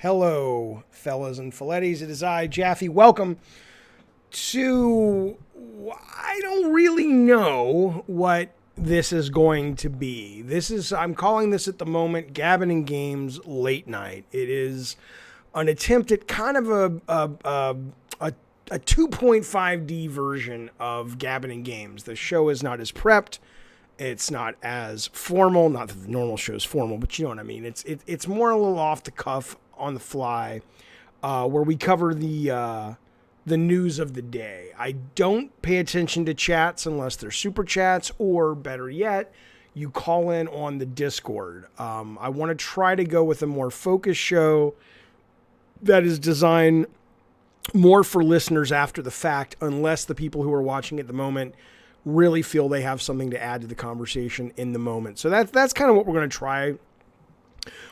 Hello, fellas and fillettes. It is I, Jaffe. Welcome to... I don't really know what this is going to be. I'm calling this at the moment GABBIN+GAMES Late Night. It is an attempt at kind of a 2.5D version of GABBIN+GAMES. The show is not as prepped. It's not as formal. Not that the normal show is formal, but you know what I mean. It's more a little off the cuff, on the fly, where we cover the news of the day. I don't pay attention to chats unless they're super chats, or better yet, you call in on the Discord. I want to try to go with a more focused show that is designed more for listeners after the fact, unless the people who are watching at the moment really feel they have something to add to the conversation in the moment. So that's kind of what we're going to try.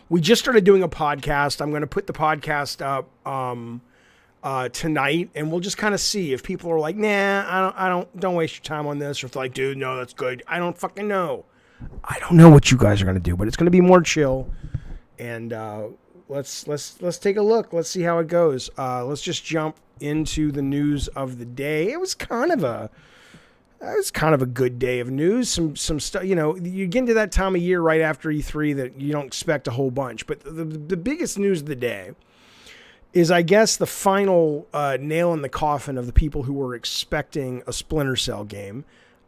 We just started doing a podcast. I'm going to put the podcast up tonight, and we'll just kind of see if people are like, nah, don't waste your time on this, or if they're like, dude, no, that's good. I don't fucking know. I don't know what you guys are going to do, but it's going to be more chill. And let's take a look. Let's see how it goes. Let's just jump into the news of the day. It was kind of a good day of news. Some stuff, you get into that time of year right after E3 that you don't expect a whole bunch. But the biggest news of the day is, I guess, the final nail in the coffin of the people who were expecting a Splinter Cell game.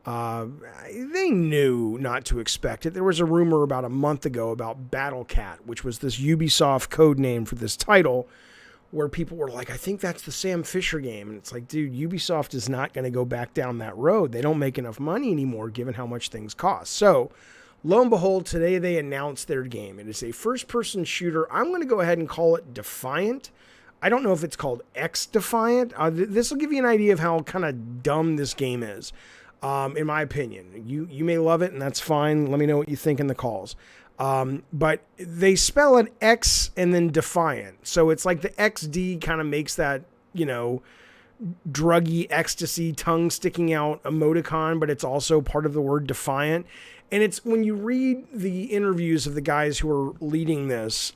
They knew not to expect it. There was a rumor about a month ago about Battlecat, which was this Ubisoft code name for this title, where people were like, I think that's the Sam Fisher game. And it's like, dude, Ubisoft is not going to go back down that road. They don't make enough money anymore, given how much things cost. So, lo and behold, today they announced their game. It is a first-person shooter. I'm going to go ahead and call it Defiant. I don't know if it's called XDefiant. This will give you an idea of how kind of dumb this game is, in my opinion. You may love it, and that's fine. Let me know what you think in the calls. But they spell it X and then Defiant. So it's like the XD kind of makes that, druggy ecstasy tongue sticking out emoticon, but it's also part of the word Defiant. And it's when you read the interviews of the guys who are leading this,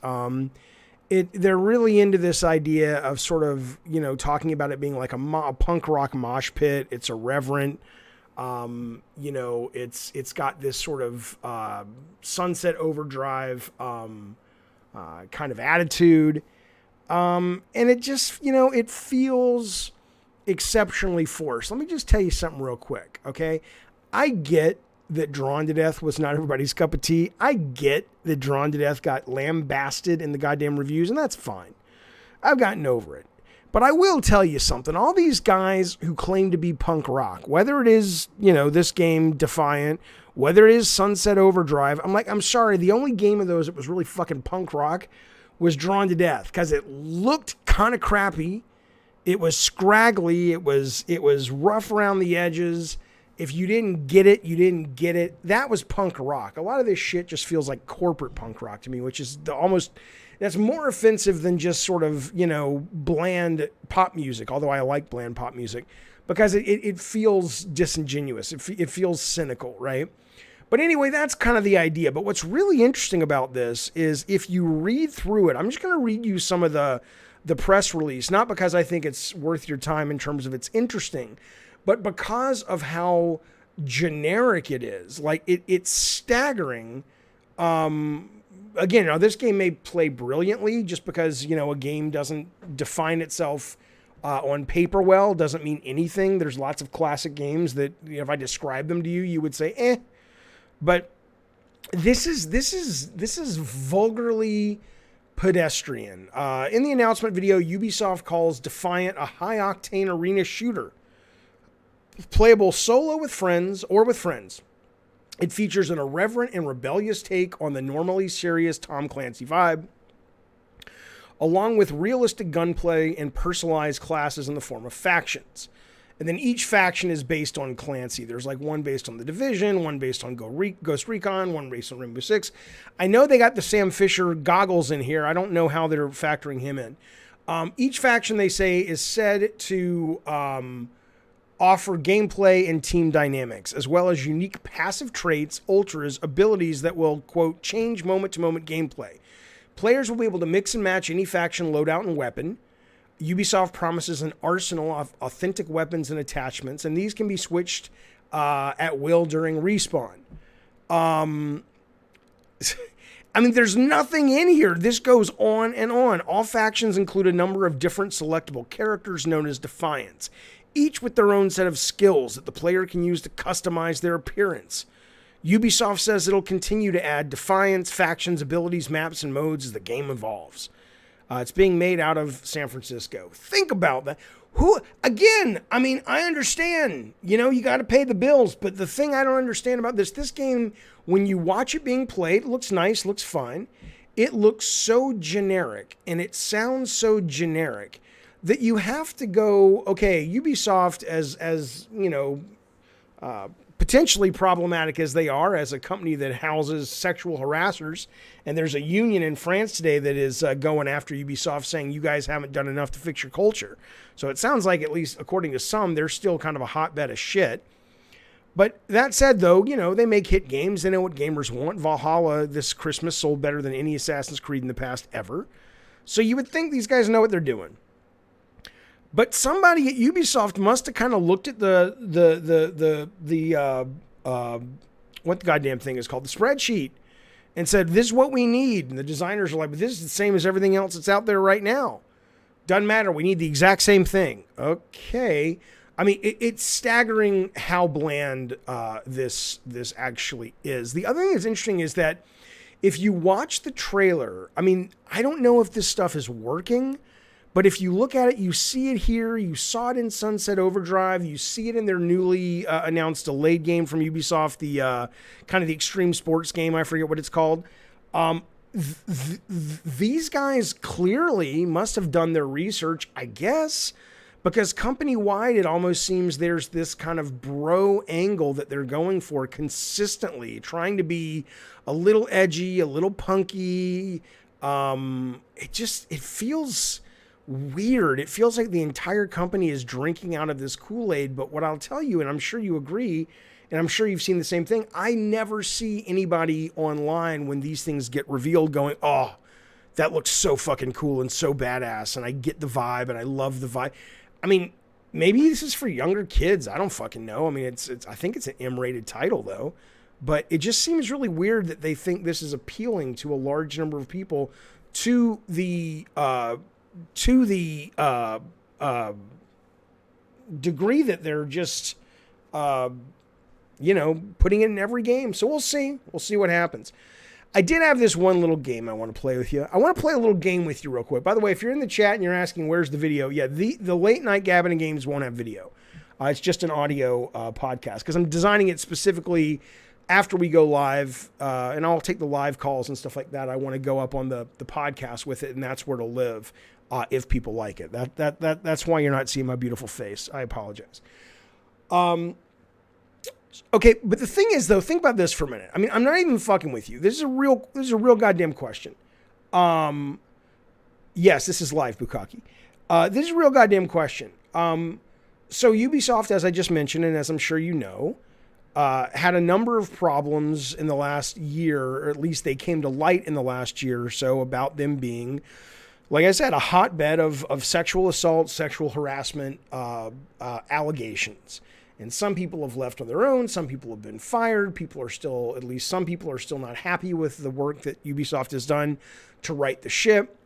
they're really into this idea of sort of, talking about it being like a punk rock mosh pit. It's irreverent. It's got this sort of Sunset Overdrive kind of attitude. And it just, it feels exceptionally forced. Let me just tell you something real quick, okay? I get that Drawn to Death was not everybody's cup of tea. I get that Drawn to Death got lambasted in the goddamn reviews, and that's fine. I've gotten over it. But I will tell you something. All these guys who claim to be punk rock, whether it is, this game, Defiant, whether it is Sunset Overdrive, I'm sorry, the only game of those that was really fucking punk rock was Drawn to Death, because it looked kind of crappy. It was scraggly. It was rough around the edges. If you didn't get it, you didn't get it. That was punk rock. A lot of this shit just feels like corporate punk rock to me, which is that's more offensive than just sort of, bland pop music, although I like bland pop music, because it feels disingenuous. It feels cynical, right? But anyway, that's kind of the idea. But what's really interesting about this is if you read through it, I'm just going to read you some of the press release, not because I think it's worth your time in terms of it's interesting, but because of how generic it is. Like, it's staggering. Again, now this game may play brilliantly just because, a game doesn't define itself on paper well, doesn't mean anything. There's lots of classic games that, if I describe them to you, you would say, eh. But this is vulgarly pedestrian. In the announcement video, Ubisoft calls Defiant a high-octane arena shooter, playable solo with friends or with friends. It features an irreverent and rebellious take on the normally serious Tom Clancy vibe, along with realistic gunplay and personalized classes in the form of factions. And then each faction is based on Clancy. There's like one based on The Division, one based on Ghost Recon, one based on Rainbow Six. I know they got the Sam Fisher goggles in here. I don't know how they're factoring him in. Each faction, they say, is said to offer gameplay and team dynamics, as well as unique passive traits, ultras, abilities that will, quote, change moment-to-moment gameplay. Players will be able to mix and match any faction loadout and weapon. Ubisoft promises an arsenal of authentic weapons and attachments, and these can be switched at will during respawn. I mean, there's nothing in here. This goes on and on. All factions include a number of different selectable characters known as Defiants, each with their own set of skills that the player can use to customize their appearance. Ubisoft says it'll continue to add Defiants, factions, abilities, maps, and modes as the game evolves. It's being made out of San Francisco. Think about that. Again, I mean, I understand, you got to pay the bills, but the thing I don't understand about this game, when you watch it being played, it looks nice, looks fine. It looks so generic and it sounds so generic that you have to go, okay, Ubisoft, as potentially problematic as they are as a company that houses sexual harassers, and there's a union in France today that is going after Ubisoft saying you guys haven't done enough to fix your culture. So it sounds like, at least according to some, they're still kind of a hotbed of shit. But that said, though, they make hit games. They know what gamers want. Valhalla this Christmas sold better than any Assassin's Creed in the past ever. So you would think these guys know what they're doing. But somebody at Ubisoft must have kind of looked at the what the goddamn thing is called, the spreadsheet, and said, this is what we need. And the designers are like, but this is the same as everything else that's out there right now. Doesn't matter. We need the exact same thing. Okay. I mean, it's staggering how bland this actually is. The other thing that's interesting is that if you watch the trailer, I mean, I don't know if this stuff is working, but if you look at it, you see it here. You saw it in Sunset Overdrive. You see it in their newly announced delayed game from Ubisoft, the kind of the extreme sports game. I forget what it's called. These guys clearly must have done their research, I guess, because company-wide, it almost seems there's this kind of bro angle that they're going for consistently, trying to be a little edgy, a little punky. It feels weird. It feels like the entire company is drinking out of this Kool-Aid. But what I'll tell you, and I'm sure you agree, and I'm sure you've seen the same thing, I never see anybody online when these things get revealed going, oh, that looks so fucking cool and so badass, and I get the vibe, and I love the vibe. I mean, maybe this is for younger kids. I don't fucking know. I mean, it's I think it's an M-rated title, though. But it just seems really weird that they think this is appealing to a large number of people to the degree that they're just, putting it in every game. So we'll see. We'll see what happens. I did have this one little game I want to play with you. I want to play a little game with you real quick. By the way, if you're in the chat and you're asking where's the video, yeah, the late night GABBIN+GAMES won't have video. It's just an audio podcast because I'm designing it specifically after we go live, and I'll take the live calls and stuff like that. I want to go up on the podcast with it, and that's where it'll live if people like it. That's why you're not seeing my beautiful face. I apologize. Okay, but the thing is, though, think about this for a minute. I mean, I'm not even fucking with you. This is a real goddamn question. Yes, this is live, Bukaki. This is a real goddamn question. So Ubisoft, as I just mentioned, and as I'm sure you know, had a number of problems in the last year, or at least they came to light in the last year or so about them being, like I said, a hotbed of sexual assault, sexual harassment allegations. And some people have left on their own. Some people have been fired. Some people are still not happy with the work that Ubisoft has done to right the ship.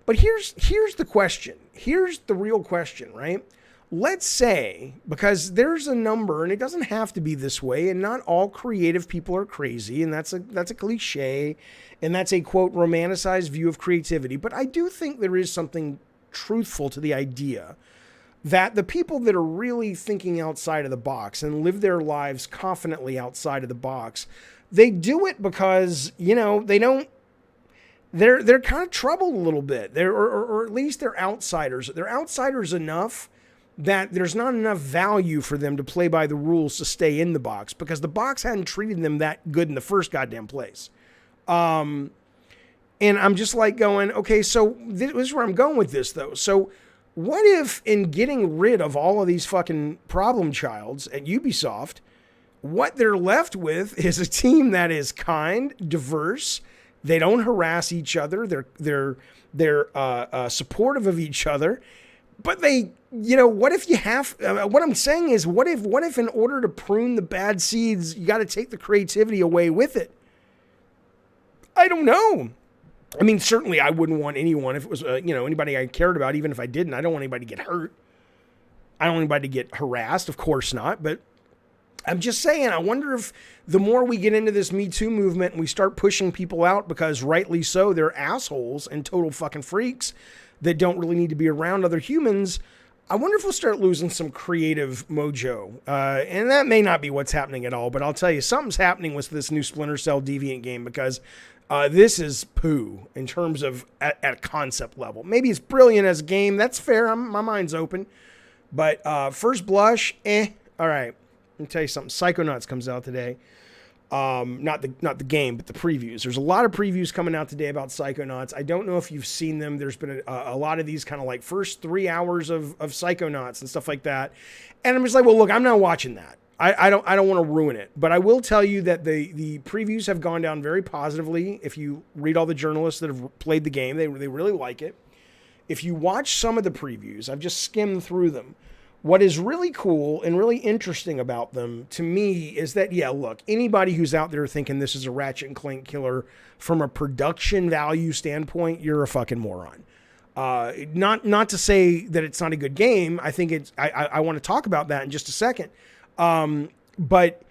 But here's the question. Here's the real question, right? Let's say, because there's a number, and it doesn't have to be this way, and not all creative people are crazy, and that's a cliche, and that's a, quote, romanticized view of creativity. But I do think there is something truthful to the idea that the people that are really thinking outside of the box and live their lives confidently outside of the box, they do it because, they don't, they're kind of troubled a little bit. Or at least they're outsiders. They're outsiders enough that there's not enough value for them to play by the rules to stay in the box because the box hadn't treated them that good in the first goddamn place. And I'm just like going, okay, so this is where I'm going with this, though. So what if in getting rid of all of these fucking problem childs at Ubisoft, what they're left with is a team that is kind, diverse, They don't harass each other. They're supportive of each other. But they, what if you have, what I'm saying is, what if in order to prune the bad seeds, you got to take the creativity away with it? I don't know. I mean, certainly I wouldn't want anyone, if it was, anybody I cared about, even if I didn't, I don't want anybody to get hurt. I don't want anybody to get harassed. Of course not. But I'm just saying, I wonder if the more we get into this Me Too movement and we start pushing people out because rightly so, they're assholes and total fucking freaks that don't really need to be around other humans, I wonder if we'll start losing some creative mojo. And that may not be what's happening at all, but I'll tell you, something's happening with this new Splinter Cell Deviant game because this is poo in terms of at a concept level. Maybe it's brilliant as a game. That's fair. My mind's open. But first blush, all right. Let me tell you something. Psychonauts comes out today. Not the game, but the previews. There's a lot of previews coming out today about Psychonauts. I don't know if you've seen them. There's been a lot of these kind of like first 3 hours of Psychonauts and stuff like that. And I'm just like, well, look, I'm not watching that. I don't want to ruin it. But I will tell you that the previews have gone down very positively. If you read all the journalists that have played the game, they really like it. If you watch some of the previews, I've just skimmed through them. What is really cool and really interesting about them to me is that, yeah, look, anybody who's out there thinking this is a Ratchet and Clank killer from a production value standpoint, you're a fucking moron. Not to say that it's not a good game. I think I want to talk about that in just a second. But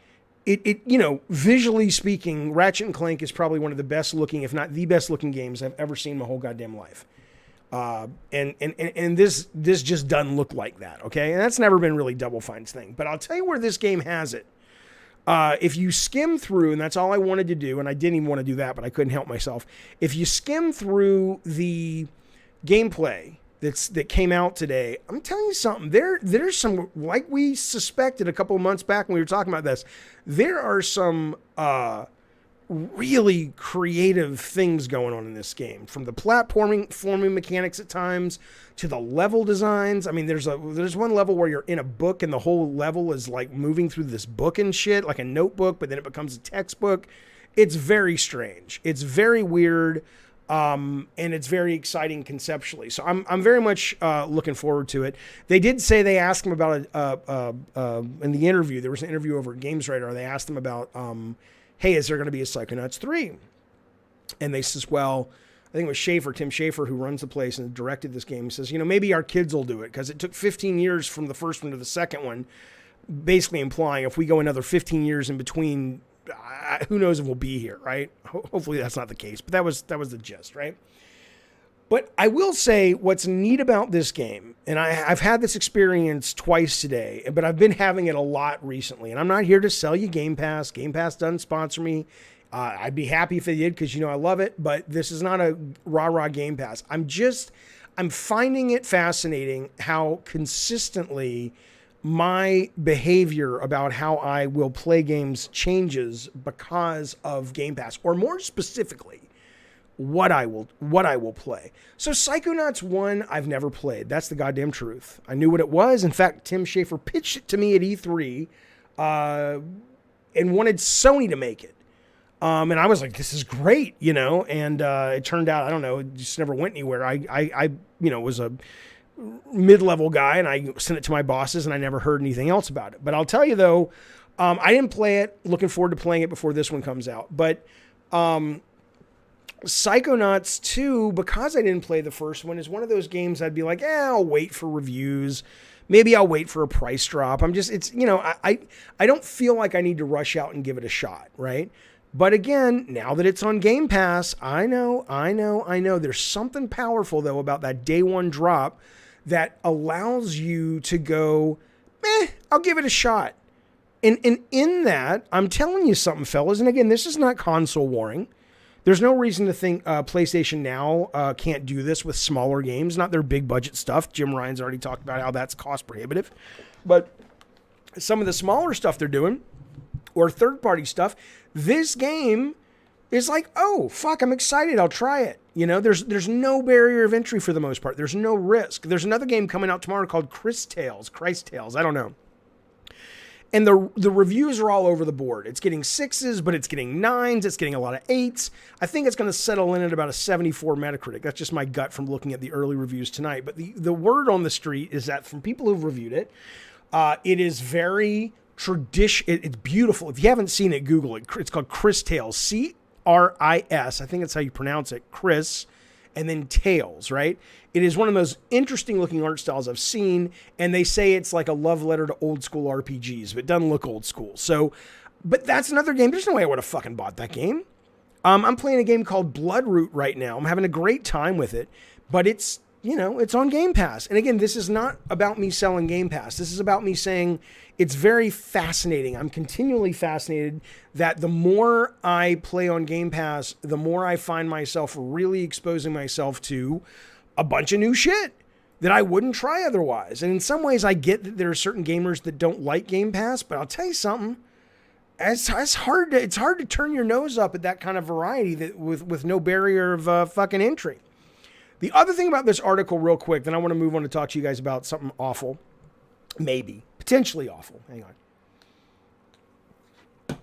it visually speaking, Ratchet and Clank is probably one of the best looking, if not the best looking games I've ever seen in my whole goddamn life. And this just doesn't look like that, okay? And that's never been really Double Fine's thing. But I'll tell you where this game has it. If you skim through, and that's all I wanted to do, and I didn't even want to do that, but I couldn't help myself. If you skim through the gameplay that came out today, I'm telling you something. There's some, like we suspected a couple of months back when we were talking about this, there are some really creative things going on in this game, from the platforming mechanics at times to the level designs. I mean, there's one level where you're in a book and the whole level is like moving through this book and shit, like a notebook, but then it becomes a textbook. It's very strange. It's very weird. And it's very exciting conceptually. So I'm very much looking forward to it. They did say, they asked him about in the interview, there was an interview over at GamesRadar. They asked him about, hey, is there going to be a Psychonauts 3? And they says, well, I think it was Tim Schafer, who runs the place and directed this game. He says, maybe our kids will do it because it took 15 years from the first one to the second one, basically implying if we go another 15 years in between, who knows if we'll be here, right? Hopefully that's not the case, but that was the gist, right? But I will say what's neat about this game, and I've had this experience twice today, but I've been having it a lot recently, and I'm not here to sell you Game Pass. Game Pass doesn't sponsor me. I'd be happy if they did because, I love it, but this is not a rah-rah Game Pass. I'm finding it fascinating how consistently my behavior about how I will play games changes because of Game Pass, or more specifically, what I will play. So Psychonauts 1, I've never played. That's the goddamn truth. I knew what it was. In fact, Tim Schafer pitched it to me at E3 and wanted Sony to make it. And I was like, this is great, and it turned out, I don't know, it just never went anywhere. I was a mid-level guy, and I sent it to my bosses, and I never heard anything else about it. But I'll tell you, though, I didn't play it. Looking forward to playing it before this one comes out. But Psychonauts 2, because I didn't play the first one, is one of those games I'd be like, I'll wait for reviews. Maybe I'll wait for a price drop. I don't feel like I need to rush out and give it a shot, right? But again, now that it's on Game Pass, I know. There's something powerful, though, about that day one drop that allows you to go, I'll give it a shot. And in that, I'm telling you something, fellas, and again, this is not console warring. There's no reason to think PlayStation Now can't do this with smaller games, not their big budget stuff. Jim Ryan's already talked about how that's cost prohibitive. But some of the smaller stuff they're doing, or third-party stuff, this game is like, oh, fuck, I'm excited. I'll try it. There's no barrier of entry for the most part. There's no risk. There's another game coming out tomorrow called Christ Tales. I don't know. And the reviews are all over the board. It's getting 6s, but it's getting 9s. It's getting a lot of 8s. I think it's going to settle in at about a 74 Metacritic. That's just my gut from looking at the early reviews tonight. But the word on the street is that from people who've reviewed it, it is very traditional. It's beautiful. If you haven't seen it, Google it. It's called Chris Tales. Chris. I think that's how you pronounce it. Chris. And then Tales, right? It is one of the most interesting looking art styles I've seen. And they say it's like a love letter to old school RPGs, but it doesn't look old school. So, but that's another game. There's no way I would have fucking bought that game. I'm playing a game called Bloodroot right now. I'm having a great time with it, but it's, you know, it's on Game Pass. And again, this is not about me selling Game Pass. This is about me saying it's very fascinating. I'm continually fascinated that the more I play on Game Pass, the more I find myself really exposing myself to a bunch of new shit that I wouldn't try otherwise. And in some ways, I get that there are certain gamers that don't like Game Pass, but I'll tell you something. It's hard to turn your nose up at that kind of variety that with no barrier of fucking entry. The other thing about this article real quick, then I want to move on to talk to you guys about something awful. Maybe. Potentially awful. Hang on.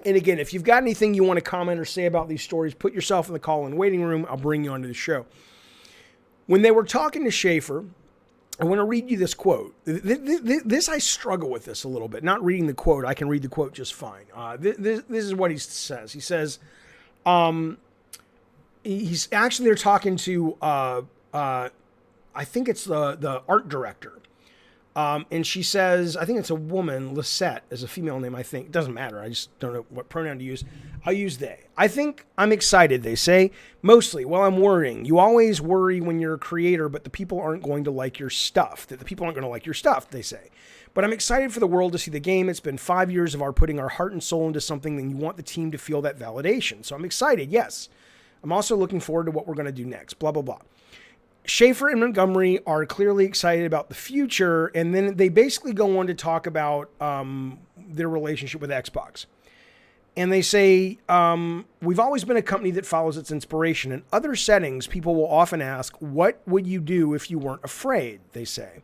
And again, if you've got anything you want to comment or say about these stories, put yourself in the call-in waiting room. I'll bring you onto the show. When they were talking to Schaefer, I want to read you this quote. This I struggle with this a little bit. Not reading the quote. I can read the quote just fine. This is what he says. He says, he's actually, they're talking to, I think it's the art director. And she says, I think it's a woman, Lisette is a female name, I think. It doesn't matter. I just don't know what pronoun to use. I'll use they. I think I'm excited, they say. Mostly, well, I'm worrying. You always worry when you're a creator, but the people aren't going to like your stuff. That the people aren't going to like your stuff, they say. But I'm excited for the world to see the game. It's been 5 years of our putting our heart and soul into something, and you want the team to feel that validation. So I'm excited, yes. I'm also looking forward to what we're going to do next, blah, blah, blah. Schaefer and Montgomery are clearly excited about the future, and then they basically go on to talk about their relationship with Xbox. And they say, we've always been a company that follows its inspiration. In other settings, people will often ask, what would you do if you weren't afraid, they say.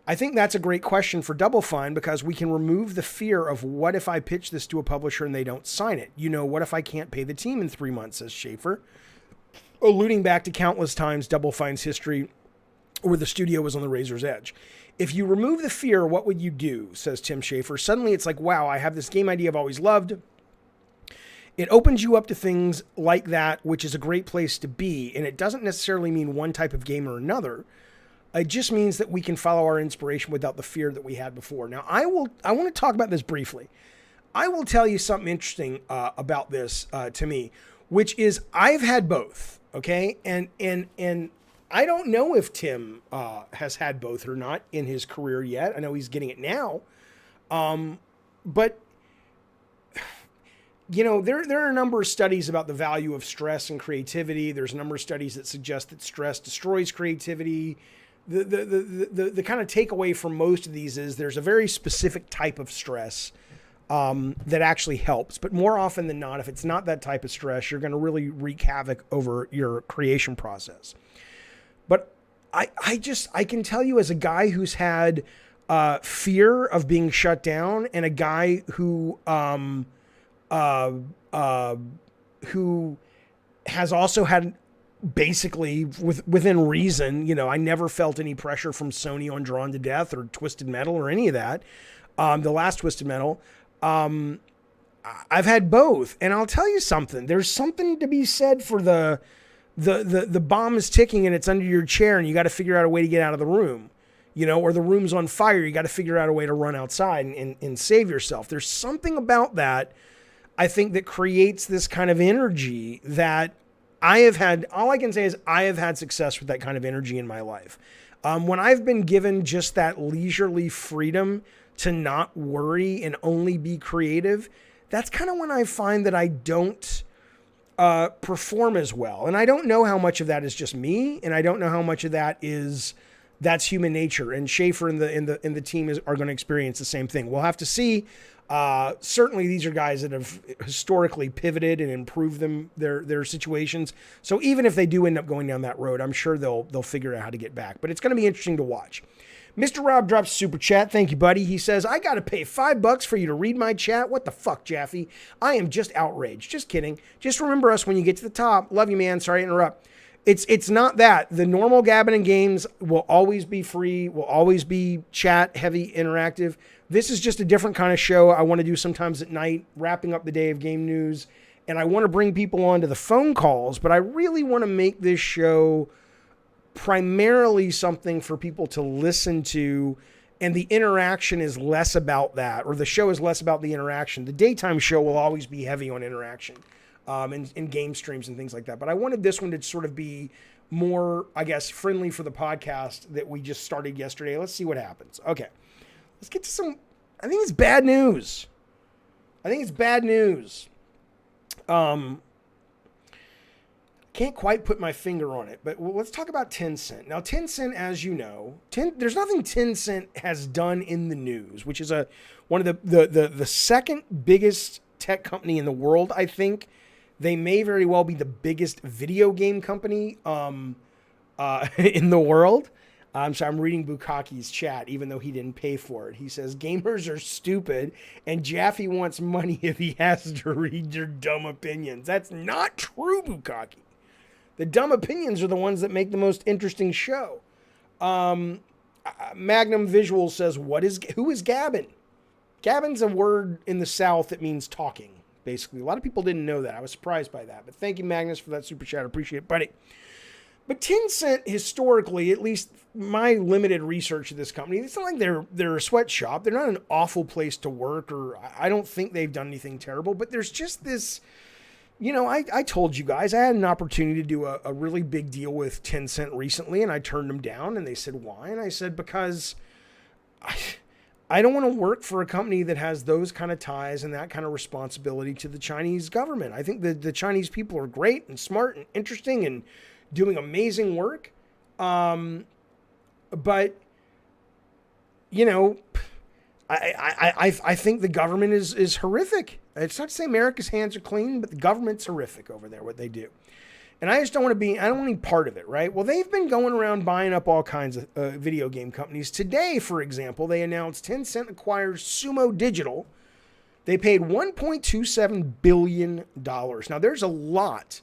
I think that's a great question for Double Fine because we can remove the fear of what if I pitch this to a publisher and they don't sign it? You know, what if I can't pay the team in 3 months, says Schaefer. Alluding back to countless times Double Fine's history where the studio was on the razor's edge. If you remove the fear, what would you do, says Tim Schaefer. Suddenly it's like, wow, I have this game idea I've always loved. It opens you up to things like that, which is a great place to be. And it doesn't necessarily mean one type of game or another. It just means that we can follow our inspiration without the fear that we had before. Now, I want to talk about this briefly. I will tell you something interesting about this to me, which is I've had both. Okay. And I don't know if Tim has had both or not in his career yet. I know he's getting it now. But you know, there are a number of studies about the value of stress and creativity. There's a number of studies that suggest that stress destroys creativity. The kind of takeaway from most of these is there's a very specific type of stress that actually helps. But more often than not, if it's not that type of stress, you're going to really wreak havoc over your creation process. But I can tell you as a guy who's had fear of being shut down and a guy who has also had basically within reason, you know, I never felt any pressure from Sony on Drawn to Death or Twisted Metal or any of that. The last Twisted Metal, I've had both, and I'll tell you something. There's something to be said for the bomb is ticking and it's under your chair, and you got to figure out a way to get out of the room, you know, or the room's on fire. You got to figure out a way to run outside and save yourself. There's something about that, I think, that creates this kind of energy that I have had. All I can say is I have had success with that kind of energy in my life. When I've been given just that leisurely freedom to not worry and only be creative, that's kind of when I find that I don't perform as well. And I don't know how much of that is just me, and I don't know how much of that is that's human nature. And Schaefer and the team are going to experience the same thing. We'll have to see. Certainly these are guys that have historically pivoted and improved their situations. So even if they do end up going down that road, I'm sure they'll figure out how to get back. But it's going to be interesting to watch. Mr. Rob drops super chat. Thank you, buddy. He says, I got to pay $5 for you to read my chat. What the fuck, Jaffe? I am just outraged. Just kidding. Just remember us when you get to the top. Love you, man. Sorry to interrupt. It's not that. The normal Gabbin+Games will always be free, will always be chat, heavy, interactive. This is just a different kind of show I want to do sometimes at night, wrapping up the day of game news. And I want to bring people onto the phone calls, but I really want to make this show primarily something for people to listen to, and the interaction is less about that, or the show is less about the interaction. The daytime show will always be heavy on interaction in game streams and things like that. But I wanted this one to sort of be more, I guess, friendly for the podcast that we just started yesterday. Let's see what happens. Okay, let's get to some, I think it's bad news. Can't quite put my finger on it, but let's talk about Tencent. Now, Tencent, as you know, there's nothing Tencent has done in the news, which is one of the second biggest tech company in the world, I think. They may very well be the biggest video game company in the world. So I'm reading Bukaki's chat, even though he didn't pay for it. He says, gamers are stupid, and Jaffe wants money if he has to read your dumb opinions. That's not true, Bukaki. The dumb opinions are the ones that make the most interesting show. Magnum Visual says, who is gabbin? Gabbin's a word in the South that means talking, basically. A lot of people didn't know that. I was surprised by that. But thank you, Magnus, for that super chat. I appreciate it, buddy. But Tencent, historically, at least my limited research of this company, it's not like they're a sweatshop. They're not an awful place to work, or I don't think they've done anything terrible. But there's just this... I told you guys I had an opportunity to do a really big deal with Tencent recently, and I turned them down, and they said, why? And I said, because I don't want to work for a company that has those kind of ties and that kind of responsibility to the Chinese government. I think the Chinese people are great and smart and interesting and doing amazing work. But, I think the government is horrific. It's not to say America's hands are clean, but the government's horrific over there, what they do. And I just don't want to be, I don't want any part of it, right? Well, they've been going around buying up all kinds of video game companies. Today, for example, they announced Tencent acquires Sumo Digital. They paid $1.27 billion. Now, there's a lot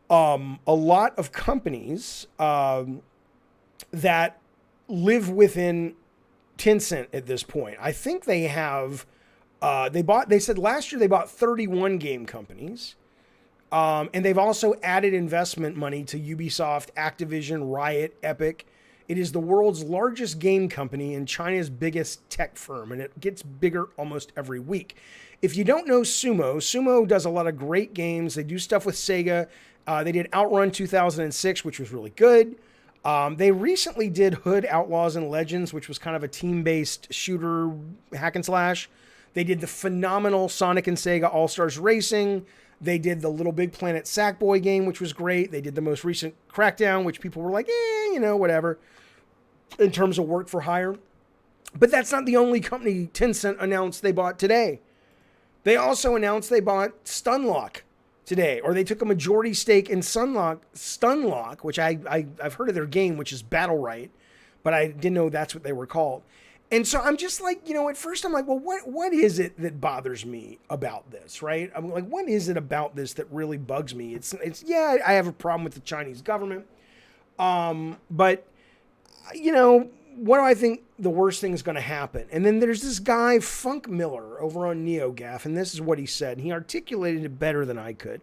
of companies that live within Tencent at this point. I think they have, they said last year they bought 31 game companies. And they've also added investment money to Ubisoft, Activision, Riot, Epic. It is the world's largest game company and China's biggest tech firm, and it gets bigger almost every week. If you don't know Sumo does a lot of great games. They do stuff with Sega. They did Outrun 2006, which was really good. They recently did Hood, Outlaws, and Legends, which was kind of a team-based shooter hack and slash. They did the phenomenal Sonic and Sega All-Stars Racing. They did the Little Big Planet Sackboy game, which was great. They did the most recent Crackdown, which people were like, whatever, in terms of work for hire. But that's not the only company Tencent announced they bought today. They also announced they bought Stunlock today, or they took a majority stake in Stunlock, which I've heard of their game, which is Battle Right, but I didn't know that's what they were called. And so I'm just like, at first I'm like, well, what is it that bothers me about this, right? I'm like, what is it about this that really bugs me? It's I have a problem with the Chinese government. But, what do I think the worst thing is going to happen? And then there's this guy, Funk Miller, over on NeoGAF, and this is what he said. And he articulated it better than I could.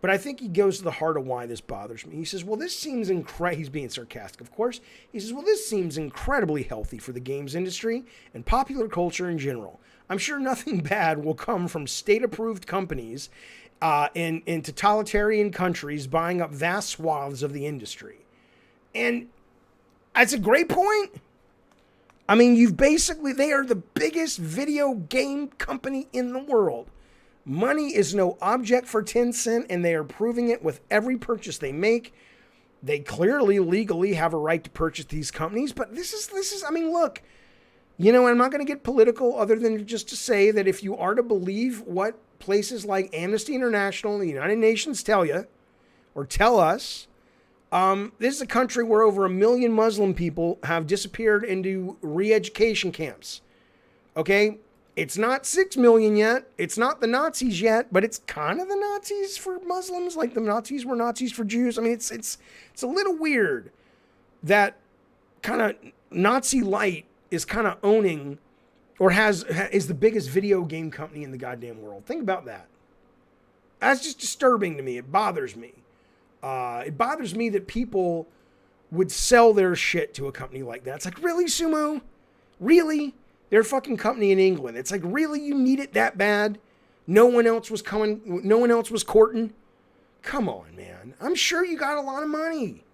But I think he goes to the heart of why this bothers me. He says, well, this seems he's being sarcastic, of course. He says, well, this seems incredibly healthy for the games industry and popular culture in general. I'm sure nothing bad will come from state-approved companies in totalitarian countries buying up vast swaths of the industry. And that's a great point. I mean, they are the biggest video game company in the world. Money is no object for Tencent, and they are proving it with every purchase they make. They clearly, legally have a right to purchase these companies, but this is, I mean, look, I'm not going to get political other than just to say that if you are to believe what places like Amnesty International and the United Nations tell you, or tell us, This is a country where over 1 million Muslim people have disappeared into re-education camps. Okay? It's not 6 million yet. It's not the Nazis yet, but it's kind of the Nazis for Muslims, like the Nazis were Nazis for Jews. I mean, it's a little weird that kind of Nazi light is kind of owning or is the biggest video game company in the goddamn world. Think about that. That's just disturbing to me. It bothers me. It bothers me that people would sell their shit to a company like that. It's like, really, Sumo? Really? They're a fucking company in England. It's like, really? You need it that bad? No one else was coming. No one else was courting? Come on, man. I'm sure you got a lot of money.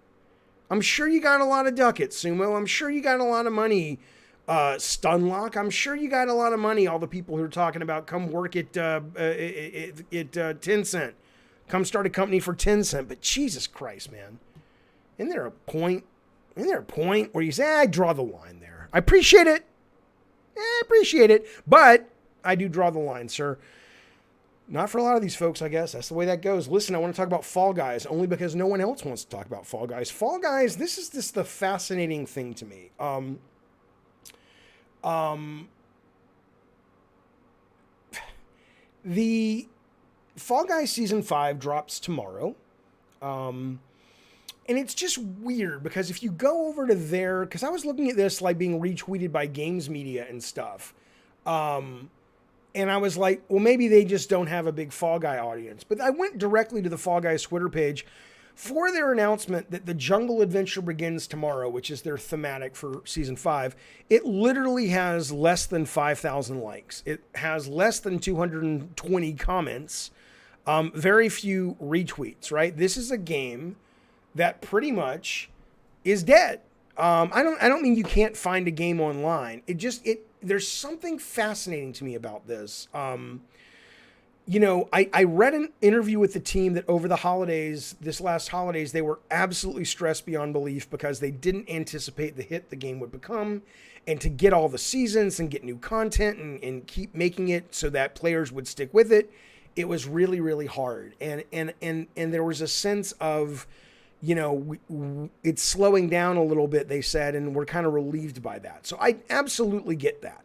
I'm sure you got a lot of ducats, Sumo. I'm sure you got a lot of money, Stunlock. I'm sure you got a lot of money, all the people who are talking about come work at Tencent. Come start a company for Tencent. But Jesus Christ, man. Isn't there a point where you say, I draw the line there? I appreciate it. But I do draw the line, sir. Not for a lot of these folks, I guess. That's the way that goes. Listen, I want to talk about Fall Guys only because no one else wants to talk about Fall Guys. Fall Guys, this is the fascinating thing to me. The Fall Guys Season 5 drops tomorrow. And it's just weird because if you go over to there, because I was looking at this like being retweeted by games media and stuff. And I was like, well, maybe they just don't have a big Fall Guy audience. But I went directly to the Fall Guys Twitter page for their announcement that the Jungle Adventure begins tomorrow, which is their thematic for Season 5. It literally has less than 5,000 likes. It has less than 220 comments. Very few retweets, right? This is a game that pretty much is dead. I don't mean you can't find a game online. There's something fascinating to me about this. I read an interview with the team that over the holidays, this last holidays, they were absolutely stressed beyond belief because they didn't anticipate the hit the game would become, and to get all the seasons and get new content and keep making it so that players would stick with it. It was really, really hard. And there was a sense of, it's slowing down a little bit, they said, and we're kind of relieved by that. So I absolutely get that.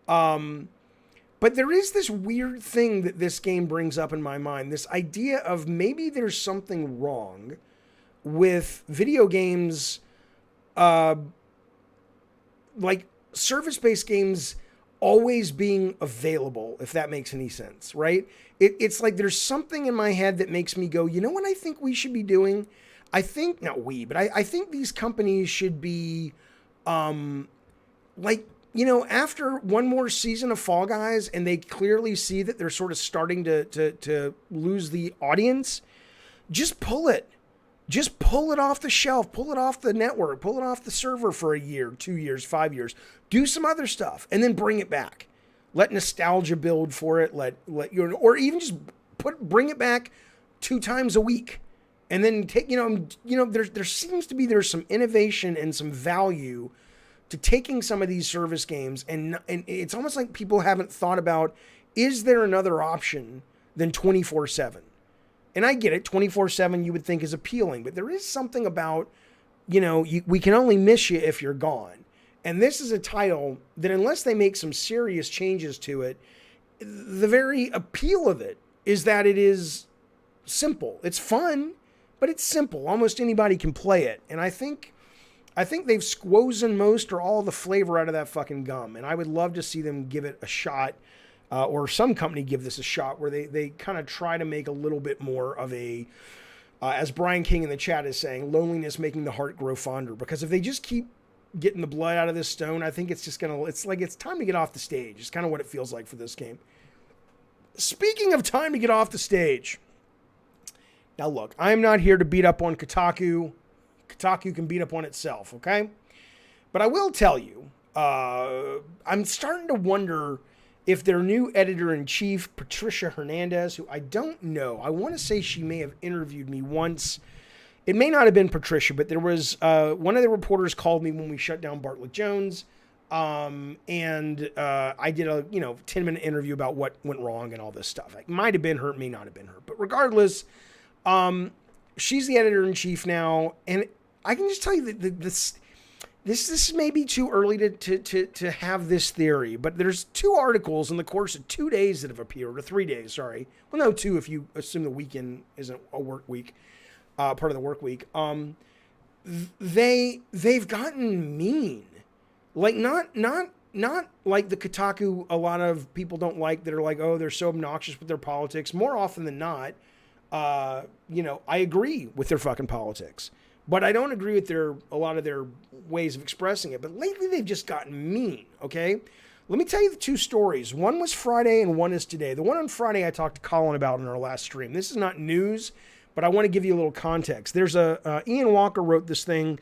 But there is this weird thing that this game brings up in my mind, this idea of maybe there's something wrong with video games, like service-based games always being available, if that makes any sense, right? It's like there's something in my head that makes me go, you know what I think we should be doing? I think these companies should be, after one more season of Fall Guys and they clearly see that they're sort of starting to lose the audience, just pull it. Just pull it off the shelf, pull it off the network, pull it off the server for a year, 2 years, 5 years. Do some other stuff and then bring it back. Let nostalgia build for it. Or even just bring it back 2 times a week. And then there seems to be there's some innovation and some value to taking some of these service games, and it's almost like people haven't thought about, is there another option than 24/7? And I get it, 24/7 you would think is appealing, but there is something about, we can only miss you if you're gone. And this is a title that unless they make some serious changes to it, the very appeal of it is that it is simple. It's fun. But it's simple. Almost anybody can play it. And I think they've squozen most or all the flavor out of that fucking gum. And I would love to see them give it a shot, or some company give this a shot, where they kind of try to make a little bit more of a, as Brian King in the chat is saying, loneliness making the heart grow fonder. Because if they just keep getting the blood out of this stone, I think it's time to get off the stage. It's kind of what it feels like for this game. Speaking of time to get off the stage. Now, look, I'm not here to beat up on Kotaku. Kotaku can beat up on itself, okay? But I will tell you, I'm starting to wonder if their new editor-in-chief, Patricia Hernandez, who I don't know, I want to say she may have interviewed me once. It may not have been Patricia, but there was one of the reporters called me when we shut down Bartlett Jones, and I did a 10-minute interview about what went wrong and all this stuff. It might have been her, it may not have been her. But regardless, she's the editor-in-chief now, and I can just tell you that this may be too early to have this theory, but there's 2 articles in the course of 2 days that have appeared, or 3 days, sorry. Well, no, 2 if you assume the weekend isn't a work week, part of the work week. They've gotten mean. Like, not like the Kotaku a lot of people don't like, that are like, oh, they're so obnoxious with their politics. More often than not, I agree with their fucking politics, but I don't agree with a lot of their ways of expressing it. But lately they've just gotten mean, okay? Let me tell you the 2 stories. One was Friday and one is today. The one on Friday I talked to Colin about in our last stream. This is not news, but I want to give you a little context. There's Ian Walker wrote this thing.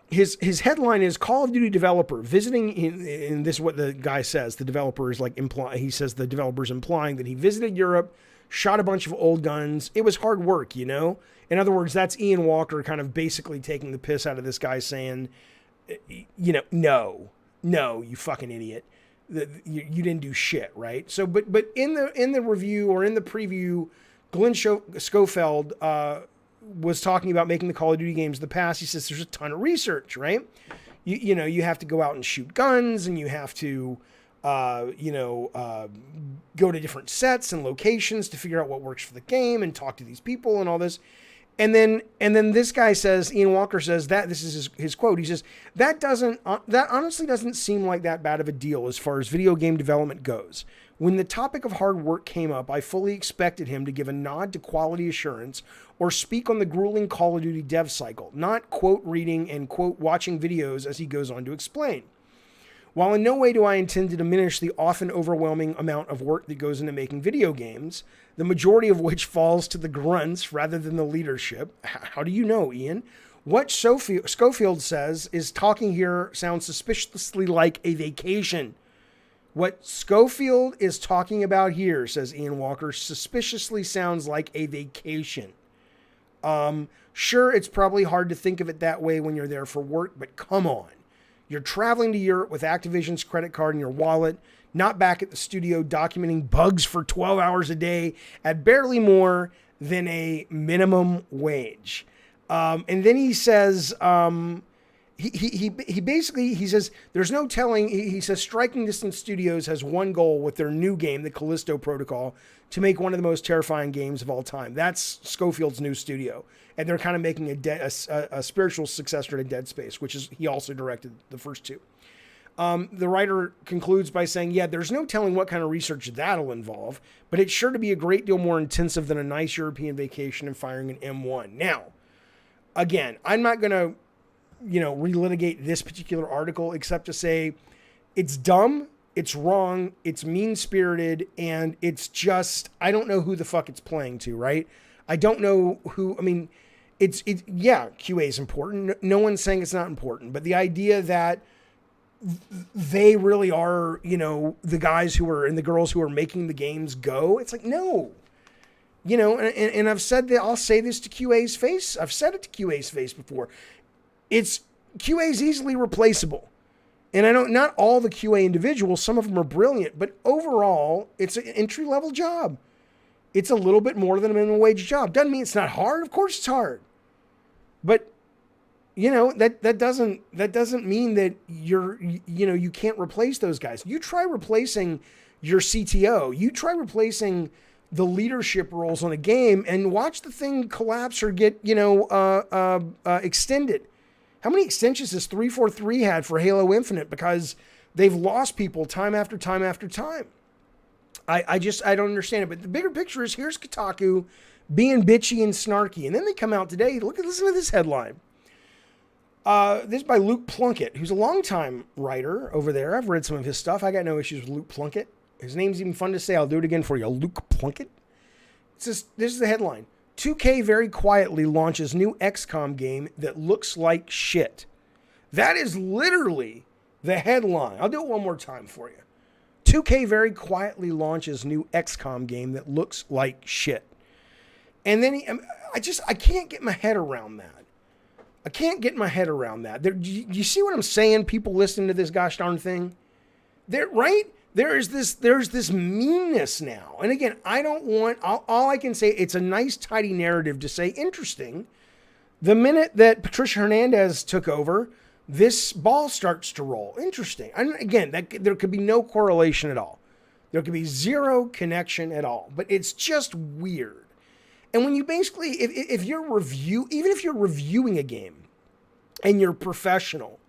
His headline is Call of Duty developer visiting, and this is what the guy says. The developer is like, he says the developer's implying that he visited Europe, shot a bunch of old guns. It was hard work, you know? In other words, that's Ian Walker kind of basically taking the piss out of this guy, saying, no, you fucking idiot. You didn't do shit, right? So, but in the review, or in the preview, Glenn Schofield was talking about making the Call of Duty games of the past. He says there's a ton of research, right? You have to go out and shoot guns, and you have to, go to different sets and locations to figure out what works for the game, and talk to these people and all this. And then this guy says, Ian Walker says, that this is his quote. He says, that honestly doesn't seem like that bad of a deal as far as video game development goes. When the topic of hard work came up, I fully expected him to give a nod to quality assurance or speak on the grueling Call of Duty dev cycle, not quote reading and quote watching videos, as he goes on to explain. While in no way do I intend to diminish the often overwhelming amount of work that goes into making video games, the majority of which falls to the grunts rather than the leadership. How do you know, Ian? What Schofield says is talking here sounds suspiciously like a vacation. What Schofield is talking about here, says Ian Walker, suspiciously sounds like a vacation. Sure, it's probably hard to think of it that way when you're there for work, but come on. You're traveling to Europe with Activision's credit card in your wallet, not back at the studio documenting bugs for 12 hours a day at barely more than a minimum wage. And then he says, he basically says there's no telling. He says Striking Distance Studios has one goal with their new game, the Callisto Protocol, to make one of the most terrifying games of all time. That's Schofield's new studio, and they're kind of making a spiritual successor to Dead Space, which is he also directed the first 2. The writer concludes by saying, yeah, there's no telling what kind of research that'll involve, but it's sure to be a great deal more intensive than a nice European vacation and firing an M1. Now, again, I'm not going to relitigate this particular article, except to say it's dumb, it's wrong, it's mean-spirited, and it's just, I don't know who the fuck it's playing to, right? I don't know who, I mean, yeah, QA is important. No one's saying it's not important, but the idea that they really are, the guys who are, and the girls who are making the games go, it's like, no. And I've said that, I'll say this to QA's face. I've said it to QA's face before. QA is easily replaceable. And I know not all the QA individuals, some of them are brilliant, but overall, it's an entry-level job. It's a little bit more than a minimum wage job. Doesn't mean it's not hard. Of course it's hard. But, that doesn't mean that you can't replace those guys. You try replacing your CTO. You try replacing the leadership roles on a game and watch the thing collapse or get, extended. How many extensions has 343 had for Halo Infinite because they've lost people time after time after time? I don't understand it. But the bigger picture is here's Kotaku being bitchy and snarky. And then they come out today. Listen to this headline. This is by Luke Plunkett, who's a longtime writer over there. I've read some of his stuff. I got no issues with Luke Plunkett. His name's even fun to say. I'll do it again for you. Luke Plunkett. This is the headline. 2K very quietly launches new XCOM game that looks like shit. That is literally the headline. I'll do it one more time for you. 2K very quietly launches new XCOM game that looks like shit. And then I can't get my head around that. I can't get my head around that. You see what I'm saying? People listening to this gosh darn thing? They're right. there's this meanness now. And again, I don't want, all I can say, it's a nice, tidy narrative to say, interesting. The minute that Patricia Hernandez took over, this ball starts to roll. Interesting. And again, there could be no correlation at all. There could be zero connection at all. But it's just weird. And when you basically, if you're even if you're reviewing a game and you're professional,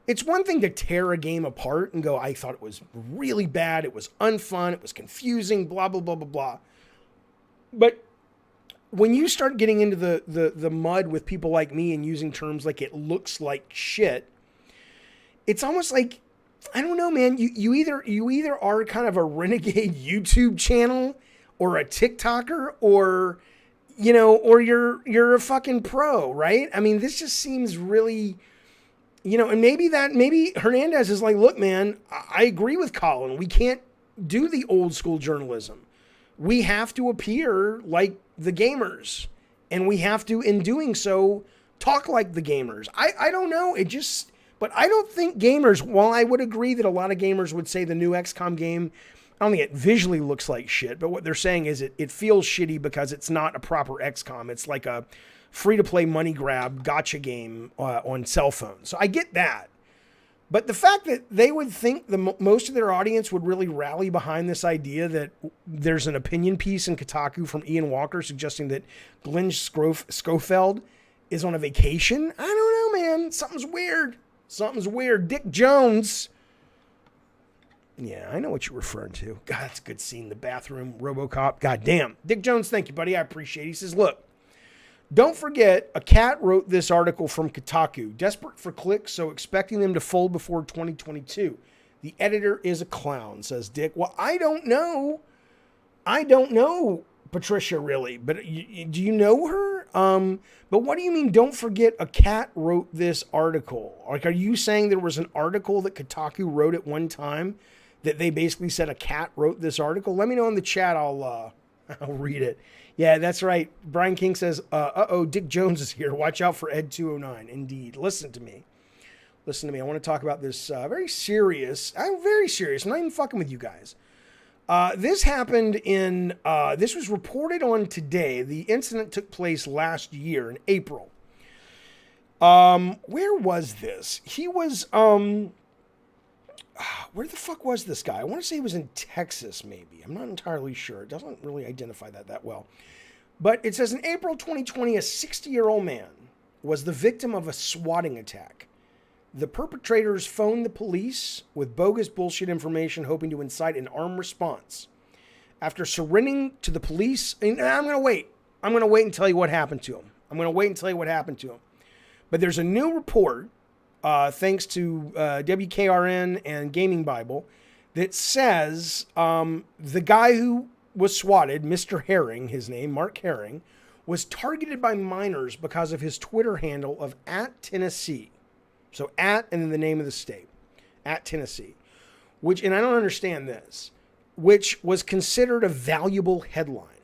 it's one thing to tear a game apart and go, I thought it was really bad, it was unfun, it was confusing, blah, blah, blah, blah, blah. But when you start getting into the mud with people like me and using terms like it looks like shit, it's almost like, I don't know, man, you either are kind of a renegade YouTube channel or a TikToker or, you know, or you're a fucking pro, right? I mean, this just seems really... You know, and maybe Hernandez is like, look, man, I agree with Colin. We can't do the old school journalism. We have to appear like the gamers. And we have to, in doing so, talk like the gamers. I don't know. But I don't think gamers, while I would agree that a lot of gamers would say the new XCOM game, I don't think it visually looks like shit. But what they're saying is it feels shitty because it's not a proper XCOM. It's like a free-to-play money grab gotcha game on cell phones. So I get that. But the fact that they would think most of their audience would really rally behind this idea that there's an opinion piece in Kotaku from Ian Walker suggesting that Glenn Schofield is on a vacation. I don't know, man. Something's weird. Dick Jones. Yeah, I know what you're referring to. God, that's a good scene. The bathroom, RoboCop. God damn. Dick Jones, thank you, buddy. I appreciate it. He says, look, don't forget, a cat wrote this article from Kotaku, desperate for clicks, so expecting them to fold before 2022. The editor is a clown, says Dick. Well, I don't know, Patricia, really, but do you know her? But what do you mean, don't forget, a cat wrote this article? Like, are you saying there was an article that Kotaku wrote at one time that they basically said a cat wrote this article? Let me know in the chat. I'll read it. Yeah, that's right. Brian King says, Dick Jones is here. Watch out for Ed 209. Indeed. Listen to me. I want to talk about this very serious. I'm very serious. I'm not even fucking with you guys. This happened this was reported on today. The incident took place last year in April. Where was this? He was, where the fuck was this guy? I want to say he was in Texas, maybe. I'm not entirely sure. It doesn't really identify that well. But it says in April 2020, a 60-year-old man was the victim of a swatting attack. The perpetrators phoned the police with bogus bullshit information, hoping to incite an armed response. After surrendering to the police, and I'm going to wait. I'm going to wait and tell you what happened to him. But there's a new report, thanks to WKRN and Gaming Bible, that says the guy who was swatted, Mr. Herring, his name, Mark Herring, was targeted by minors because of his Twitter handle of @Tennessee. So and then the name of the state, @Tennessee, which, and I don't understand this, which was considered a valuable headline.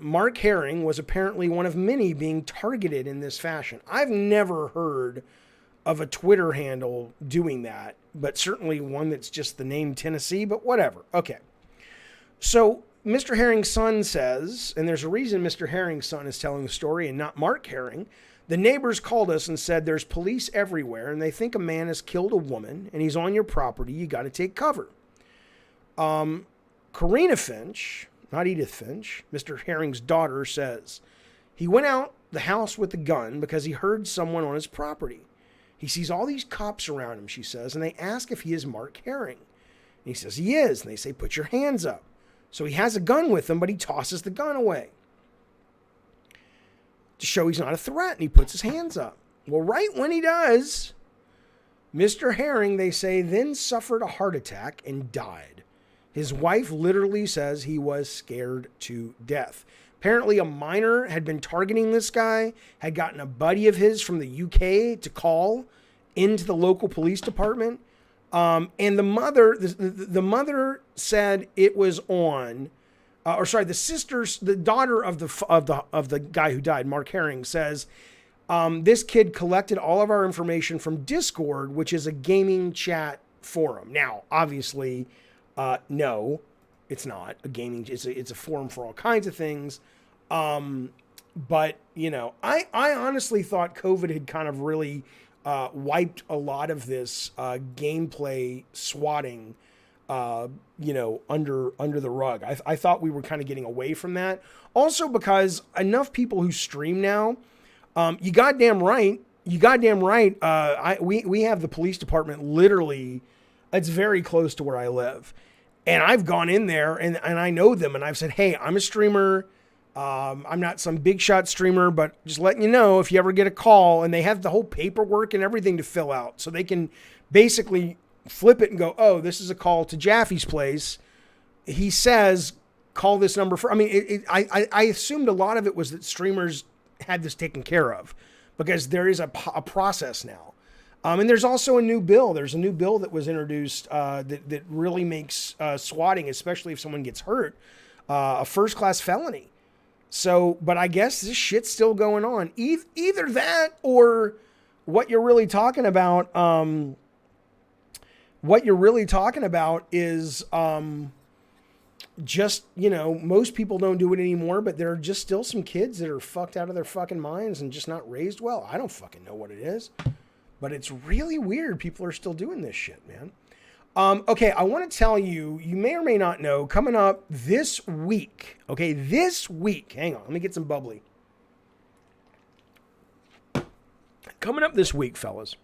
Mark Herring was apparently one of many being targeted in this fashion. I've never heard of a Twitter handle doing that, but certainly one that's just the name Tennessee, but whatever. Okay. So Mr. Herring's son says, and there's a reason Mr. Herring's son is telling the story and not Mark Herring. The neighbors called us and said there's police everywhere and they think a man has killed a woman and he's on your property. You got to take cover. Karina Finch, not Edith Finch, Mr. Herring's daughter, says he went out the house with a gun because he heard someone on his property. He sees all these cops around him, she says, and they ask if he is Mark Herring. And he says he is, and they say, put your hands up. So he has a gun with him, but he tosses the gun away to show he's not a threat, and he puts his hands up. Well, right when he does, Mr. Herring, they say, then suffered a heart attack and died. His wife literally says he was scared to death. Apparently a minor had been targeting this guy, had gotten a buddy of his from the UK to call into the local police department. And the mother said it was on, the daughter of the guy who died, Mark Herring, says, this kid collected all of our information from Discord, which is a gaming chat forum. Now, obviously, no, it's not a gaming. It's a forum for all kinds of things. But you know, I honestly thought COVID had kind of really wiped a lot of this gameplay swatting, you know, under the rug. I thought we were kind of getting away from that. Also because enough people who stream now, you goddamn right. We have the police department literally, it's very close to where I live. And I've gone in there and I know them and I've said, hey, I'm a streamer. I'm not some big shot streamer, but just letting you know if you ever get a call, and they have the whole paperwork and everything to fill out. So they can basically flip it and go, oh, this is a call to Jaffe's place. He says, call this number for, I mean, I assumed a lot of it was that streamers had this taken care of because there is a process now. And there's also a new bill. There's a new bill that was introduced that really makes swatting, especially if someone gets hurt, a first-class felony. So, but I guess this shit's still going on. Either that or what you're really talking about. What you're really talking about is just, you know, most people don't do it anymore, but there are just still some kids that are fucked out of their fucking minds and just not raised well. I don't fucking know what it is, but it's really weird. People are still doing this shit, man. Okay, I want to tell you, you may or may not know, coming up this week, hang on, let me get some bubbly. Coming up this week, fellas,